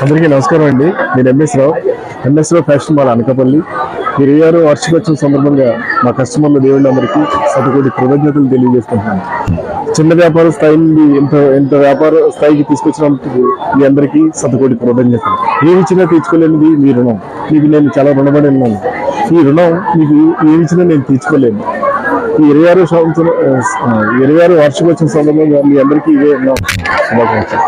అందరికీ నమస్కారం అండి. నేను ఎంఎస్ రావు ఫ్యాషన్ మాల్ అనకాపల్లి. 26వ వార్షికోత్సవం సందర్భంగా మా కస్టమర్ల దేవుళ్ళందరికీ శతకోటి కృతజ్ఞతలు తెలియజేస్తున్నాను. చిన్న వ్యాపార స్థాయి నుండి ఎంత వ్యాపార స్థాయికి తీసుకొచ్చినందుకు మీ అందరికీ శతకోటి కృతజ్ఞతలు. ఏమి ఇచ్చినా తీర్చుకోలేనిది మీ రుణం. మీకు నేను చాలా రుణపడి ఉన్నాను. ఈ రుణం మీకు ఏమి ఇచ్చినా నేను తీర్చుకోలేను. ఈ 26వ వార్షికోత్సవం సందర్భంగా మీ అందరికీ ఇవే శుభాకాంక్షలు.